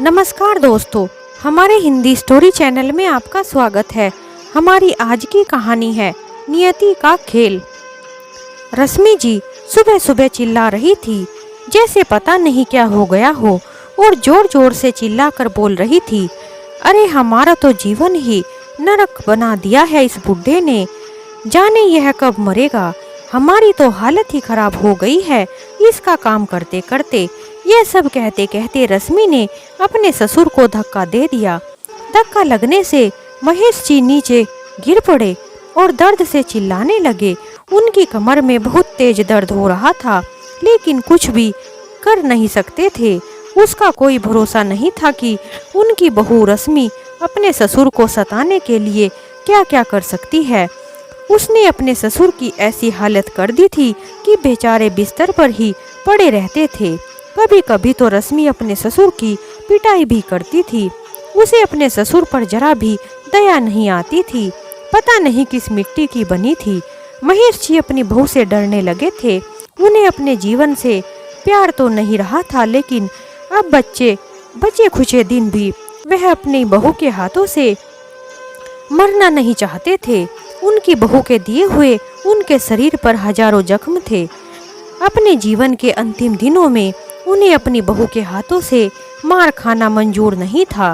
नमस्कार दोस्तों, हमारे हिंदी स्टोरी चैनल में आपका स्वागत है। हमारी आज की कहानी है नियति का खेल। रश्मि जी सुबह सुबह चिल्ला रही थी जैसे पता नहीं क्या हो गया हो और जोर जोर से चिल्लाकर बोल रही थी, अरे हमारा तो जीवन ही नरक बना दिया है इस बुढ़े ने, जाने यह कब मरेगा। हमारी तो हालत ही खराब हो गई है इसका काम करते करते। यह सब कहते कहते रश्मि ने अपने ससुर को धक्का दे दिया। धक्का लगने से महेश जी नीचे गिर पड़े और दर्द से चिल्लाने लगे। उनकी कमर में बहुत तेज दर्द हो रहा था, लेकिन कुछ भी कर नहीं सकते थे। उसका कोई भरोसा नहीं था कि उनकी बहू रश्मि अपने ससुर को सताने के लिए क्या क्या कर सकती है। उसने अपने ससुर की ऐसी हालत कर दी थी कि बेचारे बिस्तर पर ही पड़े रहते थे। कभी कभी तो रश्मि अपने ससुर की पिटाई भी करती थी। उसे अपने ससुर पर जरा भी दया नहीं आती थी। पता नहीं किस मिट्टी की बनी थी। महेश जी अपनी बहू से डरने लगे थे। उन्हें अपने जीवन से प्यार तो नहीं रहा था, लेकिन अब बचे खुचे दिन भी वह अपनी बहू के हाथों से मरना नहीं चाहते थे। उनकी बहू के दिए हुए उनके शरीर पर हजारों जख्म थे। अपने जीवन के अंतिम दिनों में उन्हें अपनी बहू के हाथों से मार खाना मंजूर नहीं था।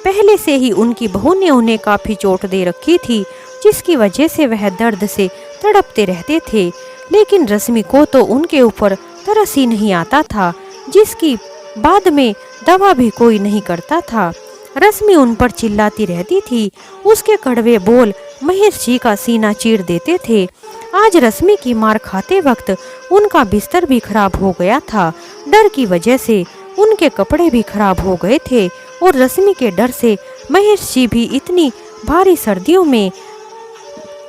पहले से ही उनकी बहू ने उन्हें काफी चोट दे रखी थी, जिसकी वजह से वह दर्द से तड़पते रहते थे। लेकिन रश्मि को तो उनके ऊपर तरस ही नहीं आता था, जिसकी बाद में दवा भी कोई नहीं करता था। रश्मि उन पर चिल्लाती रहती थी। उसके कड़वे बोल महेश जी का सीना चीर देते थे। आज रश्मि की मार खाते वक्त उनका बिस्तर भी खराब हो गया था। डर की वजह से उनके कपड़े भी खराब हो गए थे और रश्मि के डर से महेश जी भी इतनी भारी सर्दियों में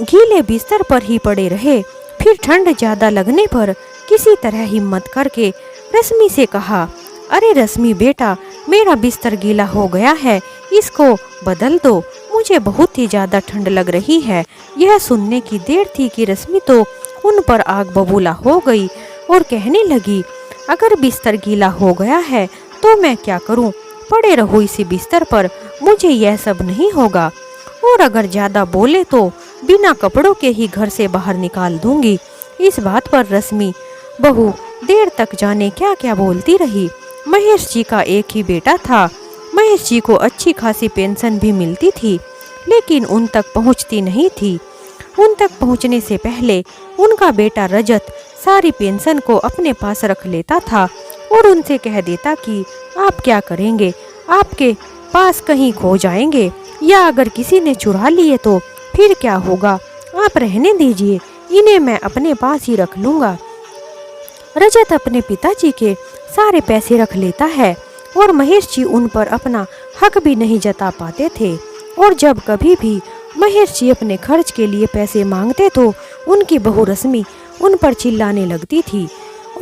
गीले बिस्तर पर ही पड़े रहे। फिर ठंड ज्यादा लगने पर किसी तरह हिम्मत करके रश्मि से कहा, अरे रश्मि बेटा, मेरा बिस्तर गीला हो गया है, इसको बदल दो, मुझे बहुत ही ज्यादा ठंड लग रही है। यह सुनने की देर थी कि रश्मि तो उन पर आग बबूला हो गई और कहने लगी, अगर बिस्तर गीला हो गया है तो मैं क्या करूं? पड़े रहो इसी बिस्तर पर, मुझे यह सब नहीं होगा, और अगर ज्यादा बोले तो बिना कपड़ों के ही घर से बाहर निकाल दूंगी। इस बात पर रश्मि बहू देर तक जाने क्या क्या बोलती रही। महेश जी का एक ही बेटा था। महेश जी को अच्छी खासी पेंशन भी मिलती थी, लेकिन उन तक पहुंचती नहीं थी। उन तक पहुंचने से पहले उनका बेटा रजत सारी पेंशन को अपने पास रख लेता था और उनसे कह देता कि आप क्या करेंगे, आपके पास कहीं खो जाएंगे, या अगर किसी ने चुरा लिए तो फिर क्या होगा, आप रहने दीजिए, इन्हें मैं अपने पास ही रख लूंगा। रजत अपने पिताजी के सारे पैसे रख लेता है और महेश जी उन पर अपना हक भी नहीं जता पाते थे। और जब कभी भी महेश जी अपने खर्च के लिए पैसे मांगते तो उनकी बहू रश्मि उन पर चिल्लाने लगती थी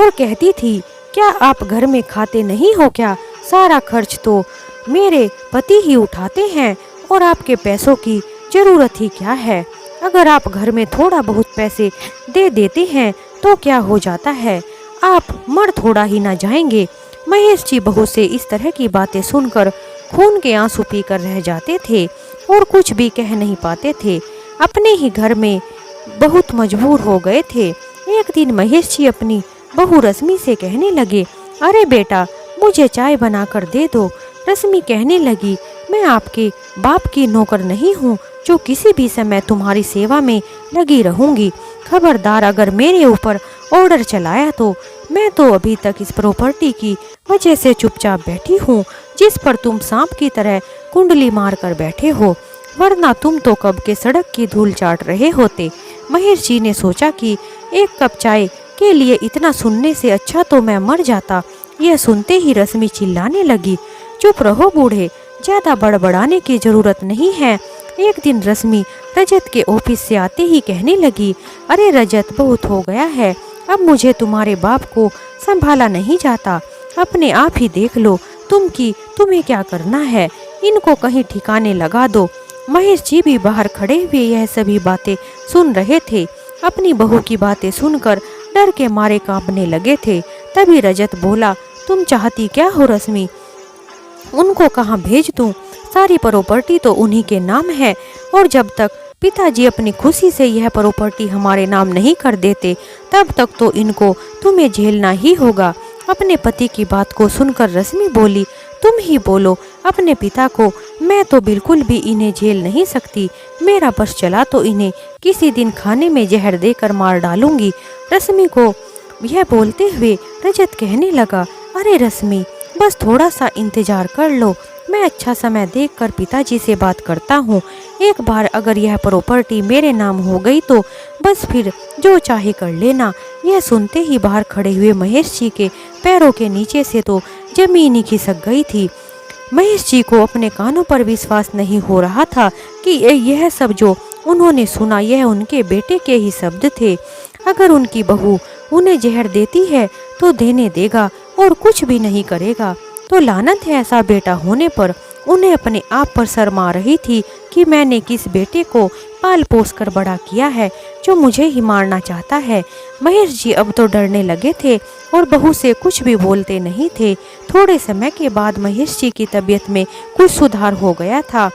और कहती थी, क्या आप घर में खाते नहीं हो क्या? सारा खर्च तो मेरे पति ही उठाते हैं और आपके पैसों की जरूरत ही क्या है? अगर आप घर में थोड़ा बहुत पैसे दे देते हैं तो क्या हो जाता है, आप मर थोड़ा ही ना जाएंगे। महेश जी बहू से इस तरह की बातें सुनकर खून के आंसू पीकर रह जाते थे और कुछ भी कह नहीं पाते थे। अपने ही घर में बहुत मजबूर हो गए थे। एक दिन महेश जी अपनी बहू रश्मि से कहने लगे, अरे बेटा, मुझे चाय बनाकर दे दो। रश्मि कहने लगी, मैं आपके बाप की नौकर नहीं हूँ जो किसी भी समय तुम्हारी सेवा में लगी रहूंगी। खबरदार, अगर मेरे ऊपर ऑर्डर चलाया तो मैं तो अभी तक इस प्रॉपर्टी की वजह से चुपचाप बैठी हूँ, जिस पर तुम सांप की तरह कुंडली मार कर बैठे हो, वरना तुम तो कब के सड़क की धूल चाट रहे होते। महेश जी ने सोचा कि एक कप चाय के लिए इतना सुनने से अच्छा तो मैं मर जाता। यह सुनते ही रश्मि चिल्लाने लगी, चुप रहो बूढ़े, ज्यादा बड़बड़ाने की जरूरत नहीं है। एक दिन रश्मि रजत के ऑफिस से आते ही कहने लगी, अरे रजत, बहुत हो गया है, अब मुझे तुम्हारे बाप को संभाला नहीं जाता, अपने आप ही देख लो तुम्हें क्या करना है, इनको कहीं ठिकाने लगा दो। महेश जी भी बाहर खड़े हुए यह सभी बातें सुन रहे थे। अपनी बहू की बातें सुनकर डर के मारे कांपने लगे थे। तभी रजत बोला, तुम चाहती क्या हो रश्मि? उनको कहाँ भेज दूं? सारी प्रॉपर्टी तो उन्हीं के नाम है, और जब तक पिताजी अपनी खुशी से यह प्रॉपर्टी हमारे नाम नहीं कर देते, तब तक तो इनको तुम्हें झेलना ही होगा। अपने पति की बात को सुनकर रश्मि बोली, तुम ही बोलो अपने पिता को, मैं तो बिल्कुल भी इन्हें झेल नहीं सकती। मेरा बस चला तो इन्हें किसी दिन खाने में जहर देकर मार डालूंगी। रश्मि को यह बोलते हुए रजत कहने लगा, अरे रश्मि, बस थोड़ा सा इंतजार कर लो, मैं अच्छा समय देखकर पिताजी से बात करता हूँ। एक बार अगर यह प्रॉपर्टी मेरे नाम हो गई तो बस फिर जो चाहे कर लेना। यह सुनते ही बाहर खड़े हुए महेश जी के पैरों के नीचे से तो जमीन ही खिसक गई थी। महेश जी को अपने कानों पर विश्वास नहीं हो रहा था कि यह सब जो उन्होंने सुना यह उनके बेटे के ही शब्द थे। अगर उनकी बहू उन्हें जहर देती है तो देने देगा और कुछ भी नहीं करेगा, तो लानत है ऐसा बेटा होने पर। उन्हें अपने आप पर शर्म आ रही थी कि मैंने किस बेटे को पाल पोस कर बड़ा किया है जो मुझे ही मारना चाहता है। महेश जी अब तो डरने लगे थे और बहू से कुछ भी बोलते नहीं थे। थोड़े समय के बाद महेश जी की तबीयत में कुछ सुधार हो गया था,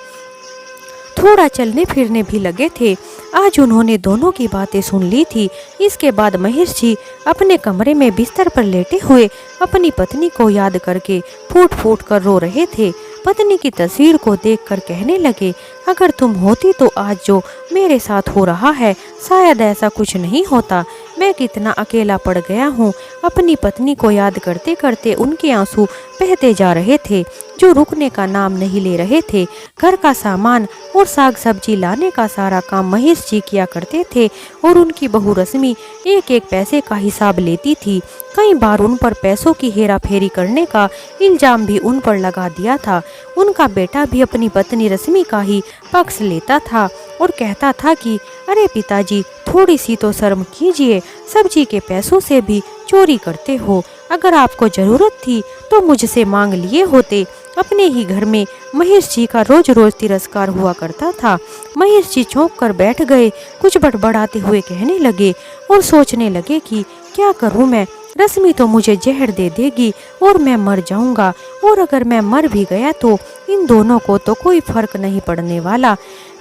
थोड़ा चलने फिरने भी लगे थे। आज उन्होंने दोनों की बातें सुन ली थी। इसके बाद महेश जी अपने कमरे में बिस्तर पर लेटे हुए अपनी पत्नी को याद करके फूट फूट कर रो रहे थे। पत्नी की तस्वीर को देखकर कहने लगे, अगर तुम होती तो आज जो मेरे साथ हो रहा है शायद ऐसा कुछ नहीं होता। मैं कितना अकेला पड़ गया हूँ। अपनी पत्नी को याद करते करते उनके आंसू बहते जा रहे थे जो रुकने का नाम नहीं ले रहे थे। घर का सामान और साग सब्जी लाने का सारा काम महेश जी किया करते थे और उनकी बहू रश्मि एक एक पैसे का हिसाब लेती थी। कई बार उन पर पैसों की हेरा फेरी करने का इल्जाम भी उन पर लगा दिया था। उनका बेटा भी अपनी पत्नी रश्मि का ही पक्ष लेता था और कहता था कि अरे पिताजी, थोड़ी सी तो शर्म कीजिए, सब्जी के पैसों से भी चोरी करते हो। अगर आपको जरूरत थी तो मुझसे मांग लिए होते। अपने ही घर में महेश जी का रोज रोज तिरस्कार हुआ करता था। महेश जी चौंक कर बैठ गए, कुछ बड़बड़ाते हुए कहने लगे और सोचने लगे कि क्या करूं मैं। रश्मि तो मुझे जहर दे देगी और मैं मर जाऊंगा, और अगर मैं मर भी गया तो इन दोनों को तो कोई फर्क नहीं पड़ने वाला।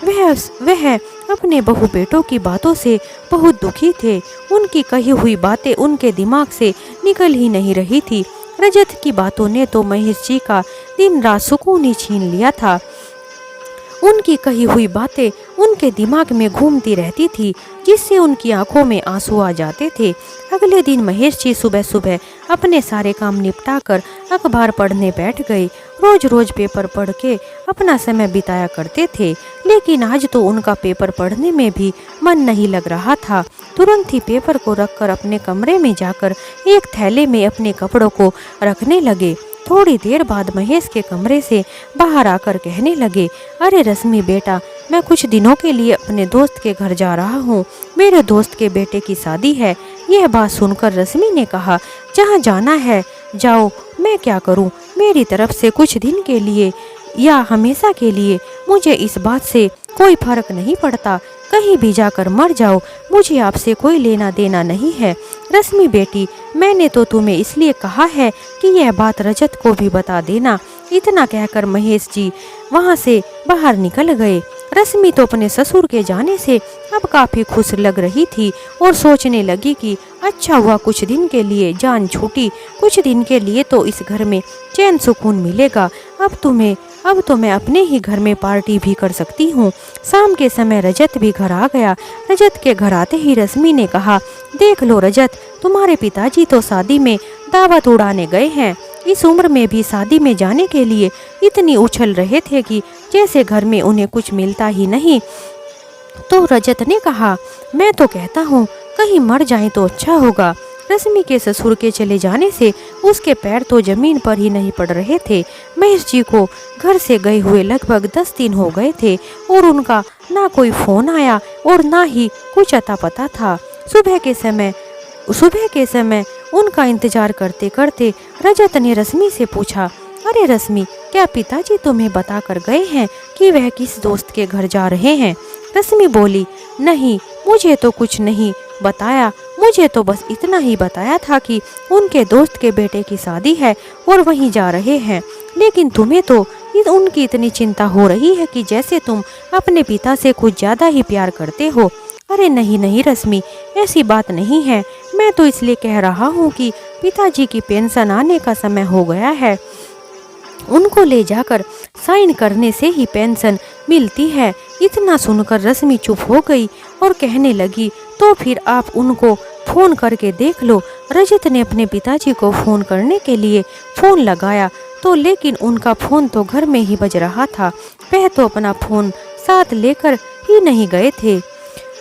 वह अपने बहू बेटों की बातों से बहुत दुखी थे। उनकी कही हुई बातें उनके दिमाग से निकल ही नहीं रही थी। रजत की बातों ने तो महेश जी का दिन रात सुकून ही छीन लिया था। उनकी कही हुई बातें उनके दिमाग में घूमती रहती थी, जिससे उनकी आंखों में आंसू आ जाते थे। अगले दिन महेश जी सुबह सुबह अपने सारे काम निपटाकर अखबार पढ़ने बैठ गए। रोज रोज पेपर पढ़ के अपना समय बिताया करते थे, लेकिन आज तो उनका पेपर पढ़ने में भी मन नहीं लग रहा था। तुरंत ही पेपर को रखकर अपने कमरे में जाकर एक थैले में अपने कपड़ों को रखने लगे। थोड़ी देर बाद महेश के कमरे से बाहर आकर कहने लगे, अरे रश्मि बेटा, मैं कुछ दिनों के लिए अपने दोस्त के घर जा रहा हूँ। मेरे दोस्त के बेटे की शादी है। यह बात सुनकर रश्मि ने कहा, जहाँ जाना है जाओ, मैं क्या करूँ। मेरी तरफ से कुछ दिन के लिए या हमेशा के लिए मुझे इस बात से कोई फर्क नहीं पड़ता। कहीं भी जाकर मर जाओ, मुझे आपसे कोई लेना देना नहीं है। रश्मि बेटी, मैंने तो तुम्हें इसलिए कहा है कि यह बात रजत को भी बता देना। इतना कहकर महेश जी वहां से बाहर निकल गए। रश्मि तो अपने ससुर के जाने से अब काफी खुश लग रही थी और सोचने लगी कि अच्छा हुआ कुछ दिन के लिए जान छूटी। कुछ दिन के लिए तो इस घर में चैन सुकून मिलेगा। अब तो मैं अपने ही घर में पार्टी भी कर सकती हूँ। शाम के समय रजत भी घर आ गया। रजत के घर आते ही रश्मि ने कहा, देख लो रजत, तुम्हारे पिताजी तो शादी में दावत उड़ाने गए हैं। इस उम्र में भी शादी में जाने के लिए इतनी उछल रहे थे कि जैसे घर में उन्हें कुछ मिलता ही नहीं। तो रजत ने कहा, मैं तो कहता हूँ कहीं मर जाए तो अच्छा होगा। रश्मि के ससुर के चले जाने से उसके पैर तो जमीन पर ही नहीं पड़ रहे थे। महेश जी को घर से गए हुए लगभग 10 दिन हो गए थे और उनका ना कोई फोन आया और ना ही कुछ अता पता था। सुबह के समय उनका इंतजार करते करते रजत ने रश्मि से पूछा, अरे रश्मि, क्या पिताजी तुम्हें बता कर गए हैं कि वह किस दोस्त के घर जा रहे हैं? रश्मि बोली, नहीं, मुझे तो कुछ नहीं बताया। मुझे तो बस इतना ही बताया था कि उनके दोस्त के बेटे की शादी है और वहीं जा रहे हैं। लेकिन तुम्हें तो उनकी इतनी चिंता हो रही है कि जैसे तुम अपने पिता से कुछ ज्यादा ही प्यार करते हो। अरे नहीं नहीं रश्मि, ऐसी बात नहीं है। मैं तो इसलिए कह रहा हूँ कि पिताजी की पेंशन आने का समय हो गया है। उनको ले जाकर साइन करने से ही पेंशन मिलती है। इतना सुनकर रश्मि चुप हो गई और कहने लगी, तो फिर आप उनको फोन करके देख लो। रजत ने अपने पिताजी को फोन करने के लिए फोन लगाया तो लेकिन उनका फोन तो घर में ही बज रहा था। वह तो अपना फोन साथ लेकर ही नहीं गए थे।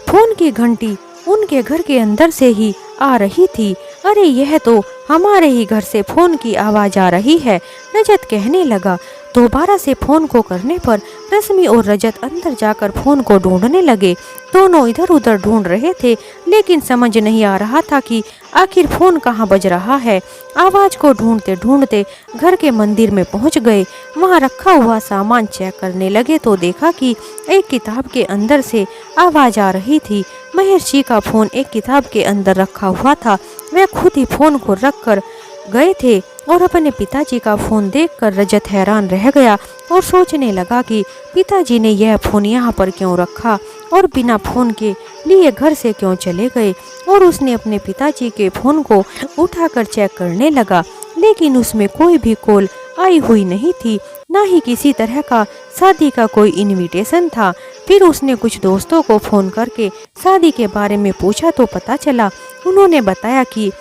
फोन की घंटी उनके घर के अंदर से ही आ रही थी। अरे यह तो हमारे ही घर से फोन की आवाज आ रही है। रजत कहने लगा। दोबारा से फोन को करने पर रश्मि और रजत अंदर जाकर फोन को ढूंढने लगे। दोनों इधर उधर ढूंढ रहे थे लेकिन समझ नहीं आ रहा था कि आखिर फोन कहाँ बज रहा है। आवाज को ढूंढते ढूंढते घर के मंदिर में पहुंच गए। वहां रखा हुआ सामान चेक करने लगे तो देखा कि एक किताब के अंदर से आवाज आ रही थी। महेश जी का फोन एक किताब के अंदर रखा हुआ था। वह खुद ही फोन को रख कर गए थे और अपने पिताजी का फोन देखकर रजत हैरान रह गया और सोचने लगा कि पिताजी ने यह फोन यहाँ पर क्यों रखा और बिना फोन के लिए घर से क्यों चले गए। और उसने अपने पिताजी के फोन को उठाकर चेक करने लगा लेकिन उसमें कोई भी कॉल आई हुई नहीं थी, ना ही किसी तरह का शादी का कोई इनविटेशन था। फिर उसने कुछ दोस्तों को फोन करके शादी के बारे में पूछा तो पता चला, उन्होंने बताया कि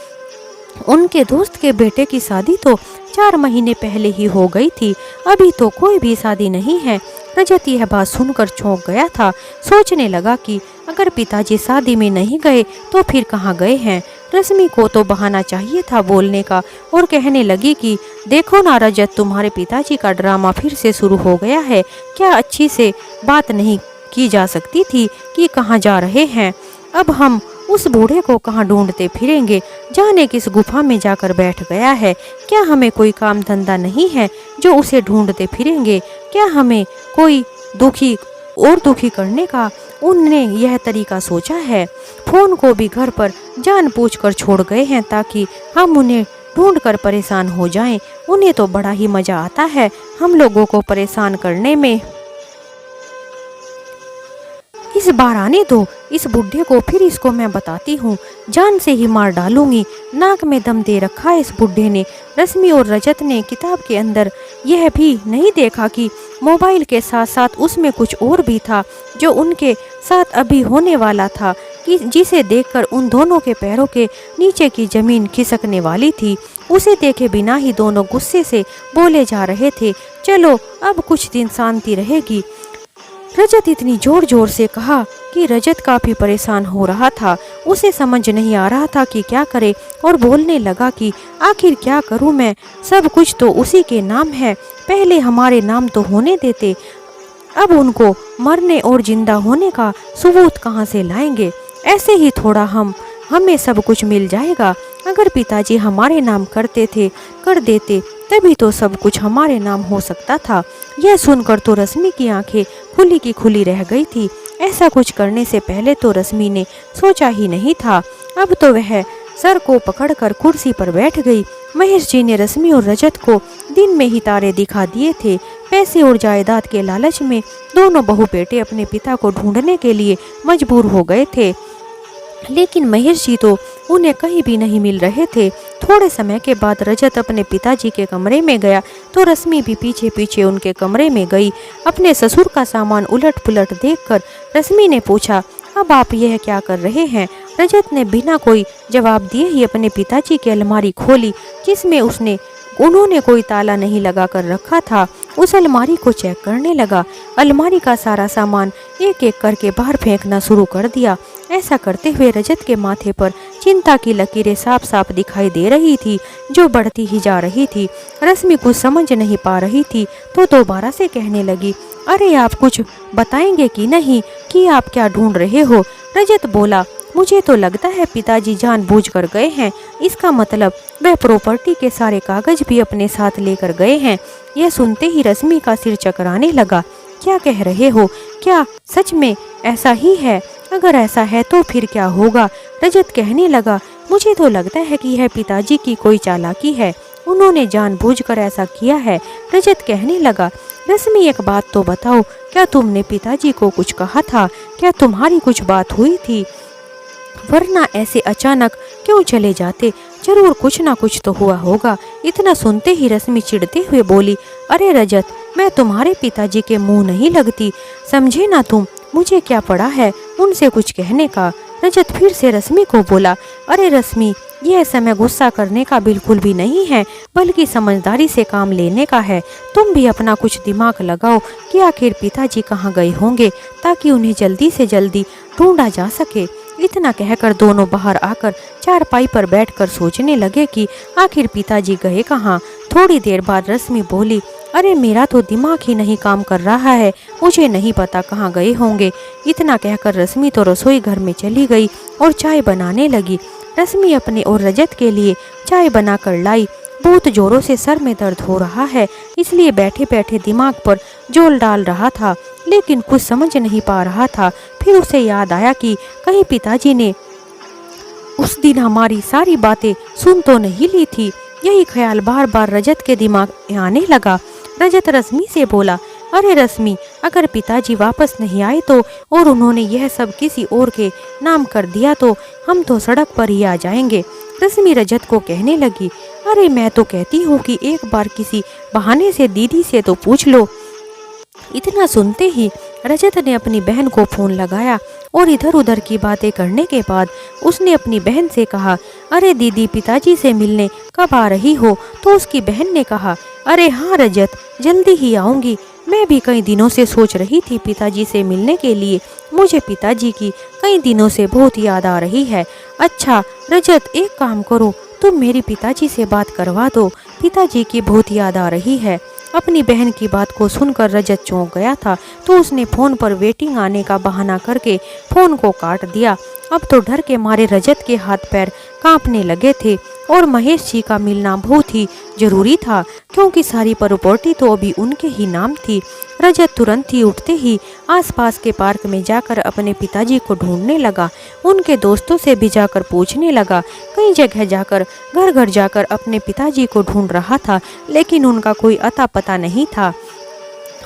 उनके दोस्त के बेटे की शादी तो 4 महीने पहले ही हो गई थी, अभी तो कोई भी शादी नहीं है। रजत यह बात सुनकर चौंक गया था। सोचने लगा कि अगर पिताजी शादी में नहीं गए तो फिर कहाँ गए हैं। रश्मि को तो बहाना चाहिए था बोलने का और कहने लगी कि देखो ना रजत, तुम्हारे पिताजी का ड्रामा फिर से शुरू हो गया है। क्या अच्छी से बात नहीं की जा सकती थी कि कहाँ जा रहे हैं। अब हम उस बूढ़े को कहाँ ढूंढते फिरेंगे, जाने किस गुफा में जाकर बैठ गया है। क्या हमें कोई काम धंधा नहीं है जो उसे ढूंढते फिरेंगे। क्या हमें कोई दुखी करने का उनने यह तरीका सोचा है। फोन को भी घर पर जानबूझकर छोड़ गए हैं ताकि हम उन्हें ढूंढकर परेशान हो जाएं। उन्हें तो बड़ा ही मजा आता है हम लोगों को परेशान करने में। इस बार आने दो इस बुढ़े को, फिर इसको मैं बताती हूँ, जान से ही मार डालूंगी। नाक में दम दे रखा है इस बुढ़े ने। रश्मि और रजत ने किताब के अंदर यह भी नहीं देखा कि मोबाइल के साथ साथ उसमें कुछ और भी था जो उनके साथ अभी होने वाला था, कि जिसे देखकर उन दोनों के पैरों के नीचे की जमीन खिसकने वाली थी। उसे देखे बिना ही दोनों गुस्से से बोले जा रहे थे, चलो अब कुछ दिन शांति रहेगी। रजत इतनी जोर जोर से कहा कि रजत काफी परेशान हो रहा था। उसे समझ नहीं आ रहा था कि क्या करे और बोलने लगा कि आखिर क्या करूं मैं, सब कुछ तो उसी के नाम है, पहले हमारे नाम तो होने देते, अब उनको मरने और जिंदा होने का सबूत कहां से लाएंगे। ऐसे ही थोड़ा हमें सब कुछ मिल जाएगा। अगर पिताजी हमारे नाम कर देते तभी तो सब कुछ हमारे नाम हो सकता था। यह सुनकर तो रश्मि की आंखें खुली की खुली रह गई थी। ऐसा कुछ करने से पहले तो रश्मि ने सोचा ही नहीं था। अब तो वह सर को पकड़कर कुर्सी पर बैठ गई। महेश जी ने रश्मि और रजत को दिन में ही तारे दिखा दिए थे। पैसे और जायदाद के लालच में दोनों बहू बेटे अपने पिता को ढूंढने के लिए मजबूर हो गए थे, लेकिन महेश जी तो उन्हें कहीं भी नहीं मिल रहे थे। थोड़े समय के बाद रजत अपने पिताजी के कमरे में गया तो रश्मि भी पीछे पीछे उनके कमरे में गई। अपने ससुर का सामान उलट पुलट देखकर रश्मि ने पूछा, अब आप यह क्या कर रहे हैं। रजत ने बिना कोई जवाब दिए ही अपने पिताजी की अलमारी खोली जिसमें उन्होंने कोई ताला नहीं लगा कर रखा था। उस अलमारी को चेक करने लगा। अलमारी का सारा सामान एक एक करके बाहर फेंकना शुरू कर दिया। ऐसा करते हुए रजत के माथे पर चिंता की लकीरें साफ साफ दिखाई दे रही थी जो बढ़ती ही जा रही थी। रश्मि कुछ समझ नहीं पा रही थी तो दोबारा से कहने लगी, अरे आप कुछ बताएंगे कि नहीं कि आप क्या ढूंढ रहे हो। रजत बोला, मुझे तो लगता है पिताजी जानबूझकर गए हैं, इसका मतलब वह प्रॉपर्टी के सारे कागज भी अपने साथ लेकर गए हैं। यह सुनते ही रश्मि का सिर चकराने लगा। क्या कह रहे हो, क्या सच में ऐसा ही है? अगर ऐसा है तो फिर क्या होगा? रजत कहने लगा, मुझे तो लगता है कि यह पिताजी की कोई चालाकी है। उन्होंने जानबूझकर ऐसा किया है। रजत कहने लगा, रश्मि एक बात तो बताओ, क्या तुमने पिताजी को कुछ कहा था? क्या तुम्हारी कुछ बात हुई थी? वरना ऐसे अचानक क्यों चले जाते? जरूर कुछ ना कुछ तो हुआ होगा। इतना सुनते ही रश्मि चिढ़ते हुए बोली, अरे रजत, मैं तुम्हारे पिताजी के मुंह नहीं लगती, समझे ना तुम। मुझे क्या पड़ा है उनसे कुछ कहने का। रजत फिर से रश्मि को बोला, अरे रश्मि, यह समय गुस्सा करने का बिल्कुल भी नहीं है, बल्कि समझदारी से काम लेने का है। तुम भी अपना कुछ दिमाग लगाओ कि आखिर पिताजी कहाँ गए होंगे, ताकि उन्हें जल्दी से जल्दी ढूंढा जा सके। इतना कहकर दोनों बाहर आकर चारपाई पर बैठकर सोचने लगे कि आखिर पिताजी गए कहाँ। थोड़ी देर बाद रश्मि बोली, अरे मेरा तो दिमाग ही नहीं काम कर रहा है, मुझे नहीं पता कहाँ गए होंगे। इतना कहकर रश्मि तो रसोई घर में चली गई और चाय बनाने लगी। रश्मि अपने और रजत के लिए चाय बनाकर लाई। बहुत जोरों से सर में दर्द हो रहा है, इसलिए बैठे बैठे दिमाग पर जोर डाल रहा था, लेकिन कुछ समझ नहीं पा रहा था। फिर उसे याद आया कि कहीं पिताजी ने उस दिन हमारी सारी बातें सुन तो नहीं ली थी। यही ख्याल बार बार रजत के दिमाग में आने लगा। रजत रश्मि से बोला, अरे रश्मि, अगर पिताजी वापस नहीं आए तो, और उन्होंने यह सब किसी और के नाम कर दिया तो हम तो सड़क पर ही आ जाएंगे। रश्मि रजत को कहने लगी, अरे मैं तो कहती हूँ कि एक बार किसी बहाने से दीदी से तो पूछ लो। इतना सुनते ही रजत ने अपनी बहन को फोन लगाया और इधर उधर की बातें करने के बाद उसने अपनी बहन से कहा, अरे दीदी, पिताजी से मिलने कब आ रही हो? तो उसकी बहन ने कहा, अरे हाँ रजत, जल्दी ही आऊंगी। मैं भी कई दिनों से सोच रही थी पिताजी से मिलने के लिए। मुझे पिताजी की कई दिनों से बहुत याद आ रही है। अच्छा रजत, एक काम करो, तुम मेरी पिताजी से बात करवा दो, पिताजी की बहुत याद आ रही है। अपनी बहन की बात को सुनकर रजत चौंक गया था, तो उसने फोन पर वेटिंग आने का बहाना करके फोन को काट दिया। अब तो डर के मारे रजत के हाथ पैर कांपने लगे थे और महेश जी का मिलना बहुत ही जरूरी था, क्योंकि सारी प्रॉपर्टी तो अभी उनके ही नाम थी। रजत तुरंत ही उठते ही आसपास के पार्क में जाकर अपने पिताजी को ढूंढने लगा। उनके दोस्तों से भी जाकर पूछने लगा। कई जगह जाकर घर घर जाकर अपने पिताजी को ढूंढ रहा था, लेकिन उनका कोई अता पता नहीं था।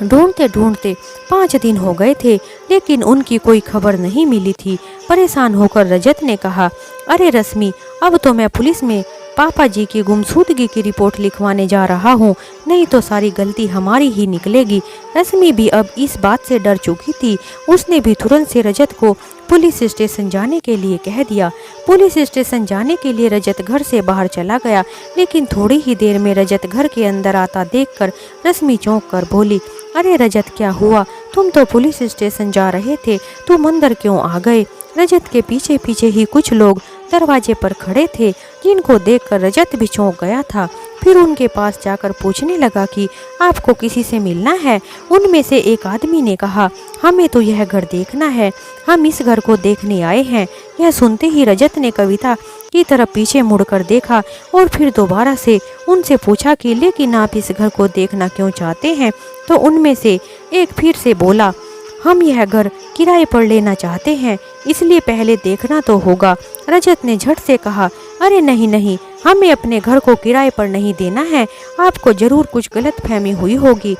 ढूंढते ढूंढते 5 दिन हो गए थे, लेकिन उनकी कोई खबर नहीं मिली थी। परेशान होकर रजत ने कहा, अरे रश्मि, अब तो मैं पुलिस में पापा जी की गुमशुदगी की रिपोर्ट लिखवाने जा रहा हूँ, नहीं तो सारी गलती हमारी ही निकलेगी। रश्मि भी अब इस बात से डर चुकी थी। उसने भी तुरंत से रजत को पुलिस स्टेशन जाने के लिए कह दिया। पुलिस स्टेशन जाने के लिए रजत घर से बाहर चला गया, लेकिन थोड़ी ही देर में रजत घर के अंदर आता देखकर रश्मि चौंक कर बोली, अरे रजत, क्या हुआ? तुम तो पुलिस स्टेशन जा रहे थे, तुम अंदर क्यों आ गए? रजत के पीछे पीछे ही कुछ लोग दरवाजे पर खड़े थे, जिनको देखकर रजत भी चौंक गया था। फिर उनके पास जाकर पूछने लगा कि आपको किसी से मिलना है? उनमें से एक आदमी ने कहा, हमें तो यह घर देखना है, हम इस घर को देखने आए हैं। यह सुनते ही रजत ने कविता की तरफ पीछे मुड़कर देखा और फिर दोबारा से उनसे पूछा कि लेकिन आप इस घर को देखना क्यों चाहते हैं? तो उनमें से एक फिर से बोला, हम यह घर किराए पर लेना चाहते हैं, इसलिए पहले देखना तो होगा। रजत ने झट से कहा, अरे नहीं नहीं, हमें अपने घर को किराए पर नहीं देना है, आपको जरूर कुछ गलतफहमी हुई होगी,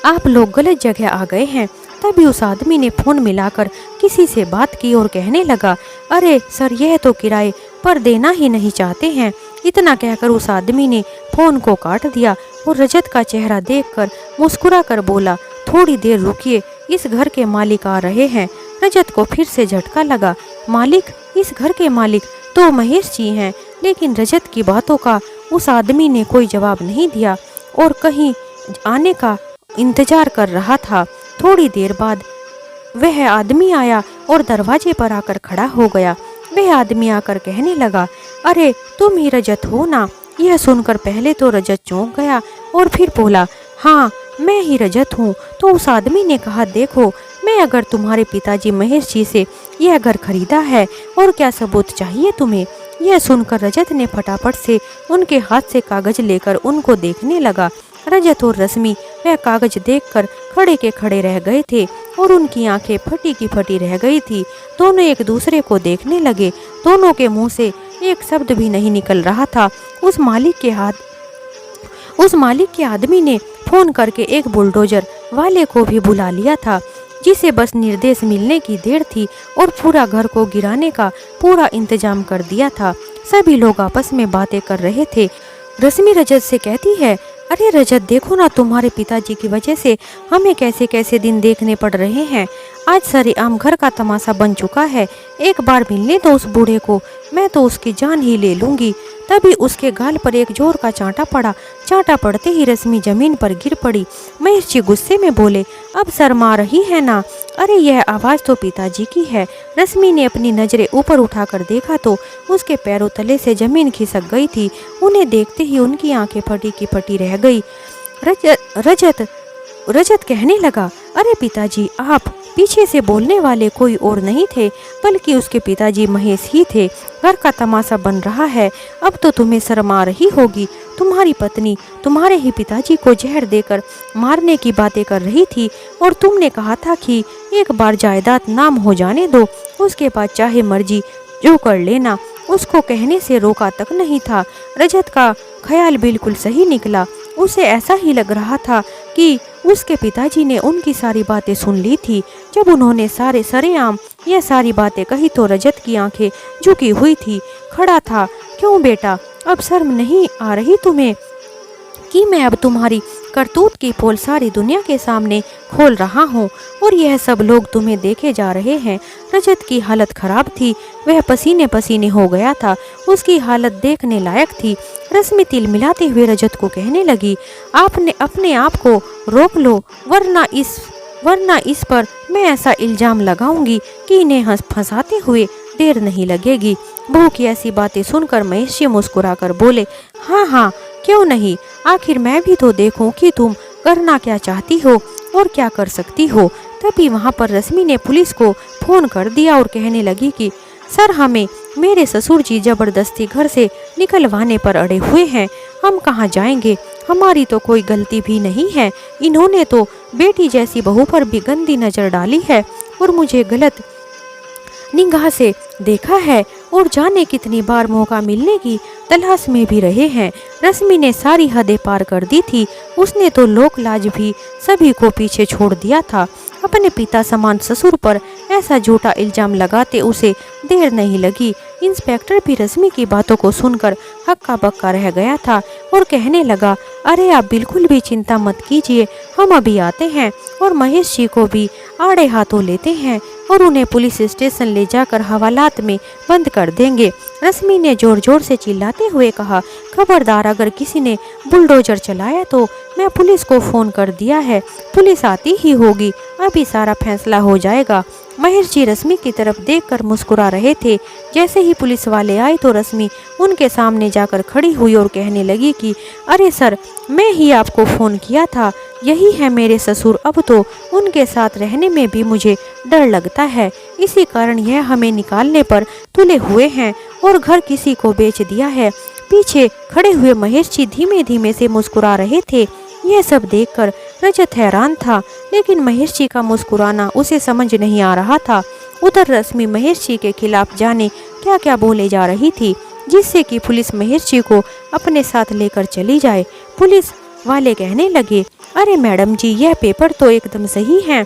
आप लोग गलत जगह आ गए हैं। तभी उस आदमी ने फोन मिलाकर किसी से बात की और कहने लगा, अरे सर, यह तो किराए पर देना ही नहीं चाहते हैं। इतना कहकर उस आदमी ने फोन को काट दिया और रजत का चेहरा देखकर मुस्कुरा कर बोला, थोड़ी देर रुकिए, इस घर के मालिक आ रहे हैं। रजत को फिर से झटका लगा। मालिक? इस घर के मालिक तो महेश जी हैं। लेकिन रजत की बातों का उस आदमी ने कोई जवाब नहीं दिया और कहीं आने का इंतजार कर रहा था। थोड़ी देर बाद वह आदमी आया और दरवाजे पर आकर खड़ा हो गया। वह आदमी आकर कहने लगा, अरे तुम ही रजत हो ना? यह सुनकर पहले तो रजत चौंक गया और फिर बोला, हाँ मैं ही रजत हूँ। तो उस आदमी ने कहा, देखो, मैं अगर तुम्हारे पिताजी महेश जी से यह घर खरीदा है, और क्या सबूत चाहिए तुम्हें? यह सुनकर रजत ने फटाफट से उनके हाथ से कागज लेकर उनको देखने लगा। रजत और रश्मि वह कागज देखकर खड़े के खड़े रह गए थे और उनकी आंखें फटी की फटी रह गई थी। दोनों एक दूसरे को देखने लगे। दोनों के मुंह से एक शब्द भी नहीं निकल रहा था। उस मालिक के आदमी ने फोन करके एक बुलडोजर वाले को भी बुला लिया था, जिसे बस निर्देश मिलने की देर थी और पूरा घर को गिराने का पूरा इंतजाम कर दिया था। सभी लोग आपस में बातें कर रहे थे। रश्मि रजत से कहती है, अरे रजत देखो ना, तुम्हारे पिताजी की वजह से हमें कैसे कैसे दिन देखने पड़ रहे हैं। आज सरेआम घर का तमाशा बन चुका है। एक बार मिलने दो उस बूढ़े को, मैं तो उसकी जान ही ले लूंगी। तभी उसके गाल पर एक जोर का चांटा पड़ा। चांटा पड़ते ही रश्मि जमीन पर गिर पड़ी। महेश जी गुस्से में बोले, अब शर्मा रही है ना? अरे यह आवाज़ तो पिताजी की है। रश्मि ने अपनी नजरें ऊपर उठाकर देखा तो उसके पैरों तले से जमीन खिसक गई थी। उन्हें देखते ही उनकी आंखें फटी की फटी रह गई। रजत कहने लगा, अरे पिताजी आप? पीछे से बोलने वाले कोई और नहीं थे बल्कि उसके पिताजी महेश ही थे। घर का तमाशा बन रहा है, अब तो तुम्हें शर्म आ रही होगी। तुम्हारी पत्नी तुम्हारे ही पिताजी को जहर देकर मारने की बातें कर रही थी और तुमने कहा था कि एक बार जायदाद नाम हो जाने दो, उसके बाद चाहे मर्जी जो कर लेना। उसको कहने से रोका तक नहीं था। रजत का ख्याल बिल्कुल सही निकला। उसे ऐसा ही लग रहा था कि उसके पिताजी ने उनकी सारी बातें सुन ली थी। जब उन्होंने सरेआम यह सारी बातें कही तो रजत की आंखें झुकी हुई थी, खड़ा था। क्यों बेटा, अब शर्म नहीं आ रही तुम्हें कि मैं अब तुम्हारी करतूत की पोल सारी दुनिया के सामने खोल रहा हूँ और यह सब लोग तुम्हें देखे जा रहे हैं। रजत की हालत खराब थी, वह पसीने पसीने हो गया था। उसकी हालत देखने लायक थी। रश्मि तिल मिलाते हुए रजत को कहने लगी, आपने अपने आप को रोक लो, वरना इस पर मैं ऐसा इल्जाम लगाऊंगी कि इन्हें फंसाते हुए देर नहीं लगेगी। बहू की ऐसी बातें सुनकर महेश जी मुस्कुराकर बोले, हाँ हाँ क्यों नहीं, आखिर मैं भी तो देखूं कि तुम करना क्या चाहती हो और क्या कर सकती हो। तभी वहां पर रश्मि ने पुलिस को फोन कर दिया और कहने लगी कि सर, हमें मेरे ससुर जी जबरदस्ती घर से निकलवाने पर अड़े हुए हैं। हम कहाँ जाएंगे? हमारी तो कोई गलती भी नहीं है। इन्होंने तो बेटी जैसी बहू पर भी गंदी नजर डाली है और मुझे गलत निगाह से देखा है और जाने कितनी बार मौका मिलने की तलाश में भी रहे हैं। रश्मि ने सारी हदें पार कर दी थी। उसने तो लोक लाज भी सभी को पीछे छोड़ दिया था। अपने पिता समान ससुर पर ऐसा झूठा इल्जाम लगाते उसे देर नहीं लगी। इंस्पेक्टर भी रश्मि की बातों को सुनकर हक्का बक्का रह गया था और कहने लगा, अरे आप बिल्कुल भी चिंता मत कीजिए, हम अभी आते हैं और महेश जी को भी आड़े हाथों लेते हैं और उन्हें पुलिस स्टेशन ले जाकर हवालात में बंद कर देंगे। रश्मि ने जोर जोर से चिल्लाते हुए कहा, खबरदार, अगर किसी ने बुलडोजर चलाया तो मैं पुलिस को फोन कर दिया है। पुलिस आती ही होगी, अभी सारा फैसला हो जाएगा। महेश जी रश्मि की तरफ देखकर मुस्कुरा रहे थे। जैसे ही पुलिस वाले आए तो रश्मि उनके सामने जाकर खड़ी हुई और कहने लगी कि अरे सर, मैं ही आपको फ़ोन किया था, यही है मेरे ससुर। अब तो उनके साथ रहने में भी मुझे डर लगता है, इसी कारण यह हमें निकालने पर तुले हुए हैं और घर किसी को बेच दिया है। पीछे खड़े हुए महेश जी धीमे धीमे से मुस्कुरा रहे थे। यह सब देखकर रजत हैरान था, लेकिन महेश जी का मुस्कुराना उसे समझ नहीं आ रहा था। उधर रश्मि महेश जी के खिलाफ जाने क्या क्या बोले जा रही थी, जिससे कि पुलिस महेश जी को अपने साथ लेकर चली जाए। पुलिस वाले कहने लगे, अरे मैडम जी, यह पेपर तो एकदम सही है,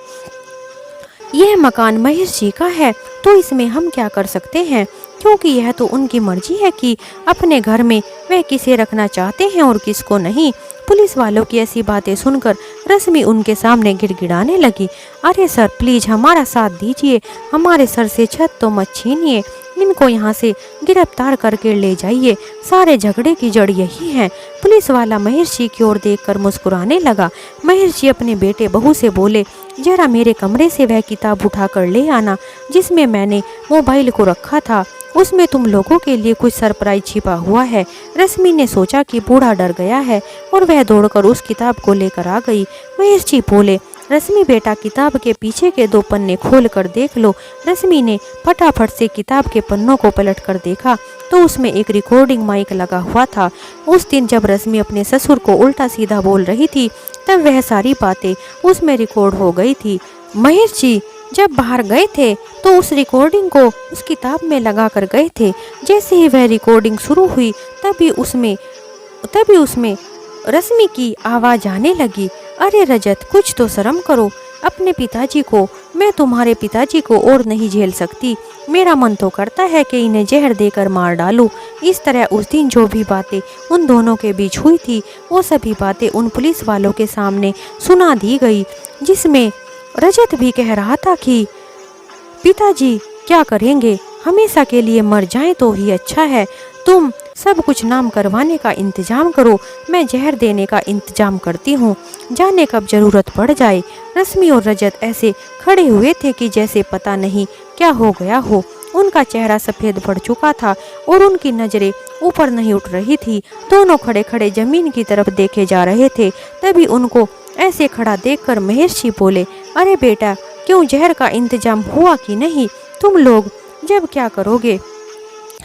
यह मकान महेश जी का है, तो इसमें हम क्या कर सकते हैं, क्योंकि यह तो उनकी मर्जी है कि अपने घर में वह किसे रखना चाहते हैं और किसको नहीं। पुलिस वालों की ऐसी बातें सुनकर रश्मि उनके सामने गिड़गिड़ाने लगी, अरे सर प्लीज हमारा साथ दीजिए, हमारे सर से छत तो मत छीनिए, इनको यहाँ से गिरफ्तार करके ले जाइए, सारे झगड़े की जड़ यही है। पुलिस वाला महेश जी की ओर देखकर मुस्कुराने लगा। महेश जी अपने बेटे बहू से बोले, जरा मेरे कमरे से वह किताब उठा कर ले आना जिसमें मैंने मोबाइल को रखा था, उसमें तुम लोगों के लिए कुछ सरप्राइज छिपा हुआ है। रश्मि ने सोचा कि बूढ़ा डर गया है और वह दौड़कर उस किताब को लेकर आ गई। महेश जी बोले, रश्मि बेटा, किताब के पीछे के 2 पन्ने खोल कर देख लो। रश्मि ने फटाफट से किताब के पन्नों को पलट कर देखा तो उसमें एक रिकॉर्डिंग माइक लगा हुआ था। उस दिन जब रश्मि अपने ससुर को उल्टा सीधा बोल रही थी, तब वह सारी बातें उसमें रिकॉर्ड हो गई थी। महेश जी जब बाहर गए थे तो उस रिकॉर्डिंग को उस किताब में लगा कर गए थे। जैसे ही वह रिकॉर्डिंग शुरू हुई तभी उसमें रश्मि की आवाज़ आने लगी, अरे रजत, कुछ तो शर्म करो अपने पिताजी को। मैं तुम्हारे पिताजी को और नहीं झेल सकती। मेरा मन तो करता है कि इन्हें जहर देकर मार डालूं। इस तरह उस दिन जो भी बातें उन दोनों के बीच हुई थी वो सभी बातें उन पुलिस वालों के सामने सुना दी गई, जिसमें रजत भी कह रहा था कि पिताजी क्या करेंगे, हमेशा के लिए मर जाएं तो ही अच्छा है। तुम सब कुछ नाम करवाने का इंतजाम करो, मैं जहर देने का इंतजाम करती हूँ, जाने कब जरूरत पड़ जाए। रश्मि और रजत ऐसे खड़े हुए थे कि जैसे पता नहीं क्या हो गया हो। उनका चेहरा सफ़ेद पड़ चुका था और उनकी नज़रें ऊपर नहीं उठ रही थी। दोनों खड़े खड़े जमीन की तरफ देखे जा रहे थे। तभी उनको ऐसे खड़ा देखकर महेश बोले, अरे बेटा, क्यों जहर का इंतजाम हुआ कि नहीं? तुम लोग जब क्या करोगे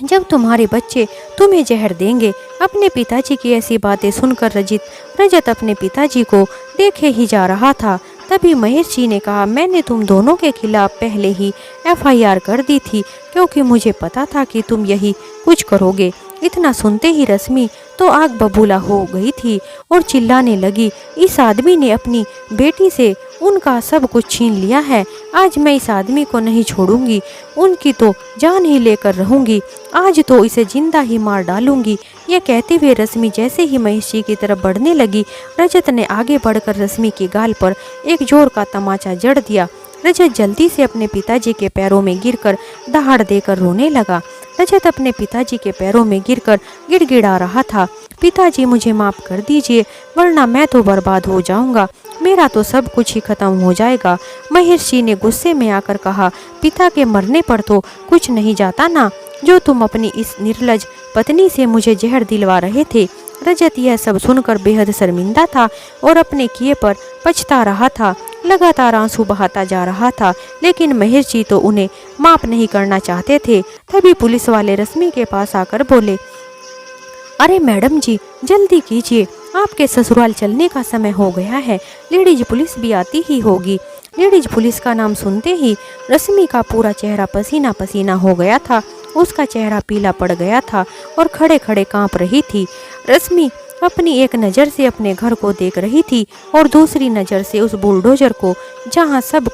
जब तुम्हारे बच्चे तुम्हें जहर देंगे? अपने पिताजी की ऐसी बातें सुनकर रजत अपने पिताजी को देखे ही जा रहा था। तभी महेश ने कहा, मैंने तुम दोनों के खिलाफ पहले ही FIR कर दी थी, क्योंकि मुझे पता था कि तुम यही कुछ करोगे। इतना सुनते ही रश्मि तो आग बबूला हो गई थी और चिल्लाने लगी, इस आदमी ने अपनी बेटी से उनका सब कुछ छीन लिया है। आज मैं इस आदमी को नहीं छोड़ूंगी, उनकी तो जान ही लेकर रहूंगी। आज तो इसे जिंदा ही मार डालूंगी। यह कहते हुए रश्मि जैसे ही महेश की तरफ बढ़ने लगी, रजत ने आगे बढ़कर रश्मि की गाल पर एक जोर का तमाचा जड़ दिया। रजत जल्दी से अपने पिताजी के पैरों में गिरकर दहाड़ देकर रोने लगा। रजत अपने पिताजी के पैरों में गिरकर गिड़गिड़ा रहा था, पिताजी मुझे माफ़ कर दीजिए, वरना मैं तो बर्बाद हो जाऊंगा, मेरा तो सब कुछ ही खत्म हो जाएगा। महेश ने गुस्से में आकर कहा, पिता के मरने पर तो कुछ नहीं जाता ना, जो तुम अपनी इस निर्लज पत्नी से मुझे जहर दिलवा रहे थे। रजत यह सब सुनकर बेहद शर्मिंदा था और अपने किए पर पछता रहा था। लगातार आंसू बहाता जा रहा था, लेकिन महेश तो उन्हें माफ नहीं करना चाहते थे। तभी पुलिस वाले रश्मि के पास आकर बोले, अरे मैडम जी, जल्दी कीजिए, आपके ससुराल चलने का समय हो गया है, लेडीज पुलिस भी आती ही होगी। लेडीज पुलिस का नाम सुनते ही रश्मि का पूरा चेहरा पसीना पसीना हो गया था। उसका चेहरा पीला पड़ गया था और खड़े खड़े कांप रही थी। रश्मि अपनी एक नज़र से अपने घर को देख रही थी और दूसरी नज़र से उस बुलडोजर को, जहां सब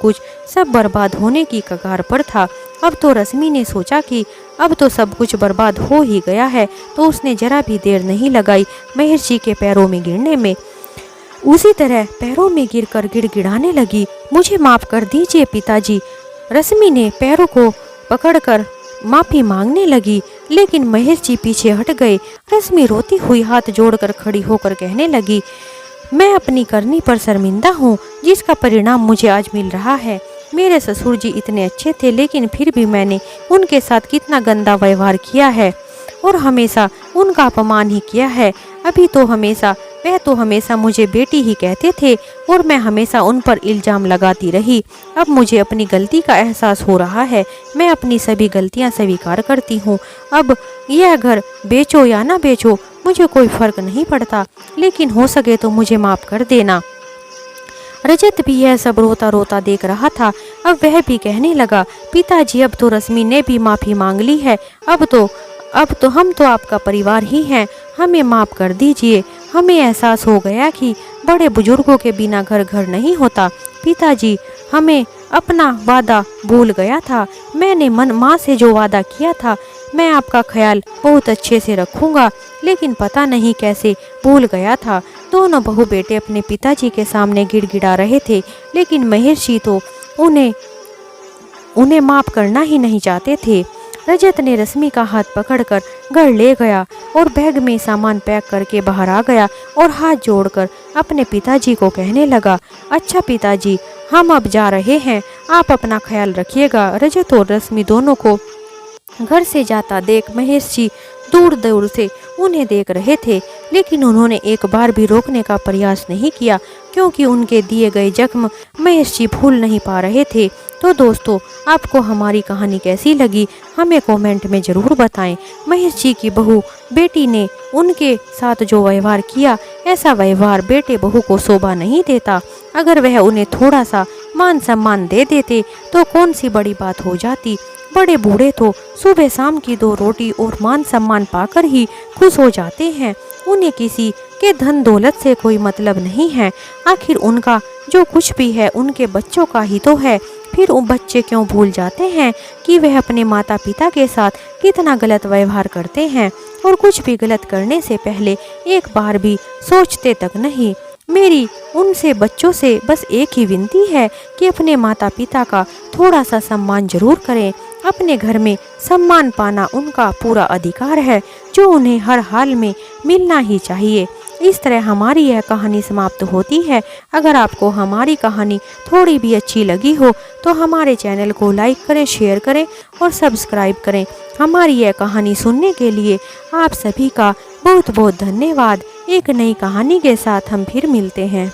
बर्बाद होने की कगार पर था। अब तो रश्मि ने सोचा कि अब तो सब कुछ बर्बाद हो ही गया है, तो उसने जरा भी देर नहीं लगाई महेश के पैरों में गिरने में। उसी तरह पैरों में गिरकर गिड़गिड़ाने लगी, मुझे माफ़ कर दीजिए पिताजी। रश्मि ने पैरों को पकड़कर माफ़ी मांगने लगी, लेकिन महेश जी पीछे हट गए। रश्मि रोती हुई हाथ जोड़कर खड़ी होकर कहने लगी, मैं अपनी करनी पर शर्मिंदा हूँ, जिसका परिणाम मुझे आज मिल रहा है। मेरे ससुर जी इतने अच्छे थे, लेकिन फिर भी मैंने उनके साथ कितना गंदा व्यवहार किया है और हमेशा उनका अपमान ही किया है। वह तो हमेशा मुझे बेटी ही कहते थे और मैं हमेशा उन पर इल्ज़ाम लगाती रही। अब मुझे अपनी गलती का एहसास हो रहा है, मैं अपनी सभी गलतियां स्वीकार करती हूँ। अब यह घर बेचो या ना बेचो मुझे कोई फर्क नहीं पड़ता, लेकिन हो सके तो मुझे माफ़ कर देना। रजत भी यह सब रोता रोता देख रहा था। अब वह भी कहने लगा, पिताजी, अब तो रश्मि ने भी माफ़ी मांग ली है, अब तो हम तो आपका परिवार ही हैं, हमें माफ़ कर दीजिए। हमें एहसास हो गया कि बड़े बुजुर्गों के बिना घर घर नहीं होता। पिताजी, हमें अपना वादा भूल गया था। मैंने माँ से जो वादा किया था, मैं आपका ख्याल बहुत अच्छे से रखूँगा, लेकिन पता नहीं कैसे भूल गया था। दोनों बहू बेटे अपने पिताजी के सामने गिड़गिड़ा रहे थे, लेकिन महेश जी तो उन्हें माफ़ करना ही नहीं चाहते थे। रजत ने रश्मि का हाथ पकड़कर घर ले गया और बैग में सामान पैक करके बाहर आ गया और हाथ जोड़कर अपने पिताजी को कहने लगा, अच्छा पिताजी, हम अब जा रहे हैं, आप अपना ख्याल रखिएगा। रजत और रश्मि दोनों को घर से जाता देख महेश जी दूर दूर से उन्हें देख रहे थे, लेकिन उन्होंने एक बार भी रोकने का प्रयास नहीं किया, क्योंकि उनके दिए गए जख्म महेश जी भूल नहीं पा रहे थे। तो दोस्तों, आपको हमारी कहानी कैसी लगी हमें कमेंट में ज़रूर बताएं। महेश जी की बहू बेटी ने उनके साथ जो व्यवहार किया, ऐसा व्यवहार बेटे बहू को शोभा नहीं देता। अगर वह उन्हें थोड़ा सा मान सम्मान दे देते तो कौन सी बड़ी बात हो जाती। बड़े बूढ़े तो सुबह शाम की 2 रोटी और मान सम्मान पाकर ही खुश हो जाते हैं। उन्हें किसी के धन दौलत से कोई मतलब नहीं है। आखिर उनका जो कुछ भी है उनके बच्चों का ही तो है। फिर वो बच्चे क्यों भूल जाते हैं कि वह अपने माता पिता के साथ कितना गलत व्यवहार करते हैं और कुछ भी गलत करने से पहले एक बार भी सोचते तक नहीं। मेरी उनसे बच्चों से बस एक ही विनती है कि अपने माता पिता का थोड़ा सा सम्मान जरूर करें। अपने घर में सम्मान पाना उनका पूरा अधिकार है जो उन्हें हर हाल में मिलना ही चाहिए। इस तरह हमारी यह कहानी समाप्त होती है। अगर आपको हमारी कहानी थोड़ी भी अच्छी लगी हो तो हमारे चैनल को लाइक करें, शेयर करें और सब्सक्राइब करें। हमारी यह कहानी सुनने के लिए आप सभी का बहुत बहुत धन्यवाद। एक नई कहानी के साथ हम फिर मिलते हैं।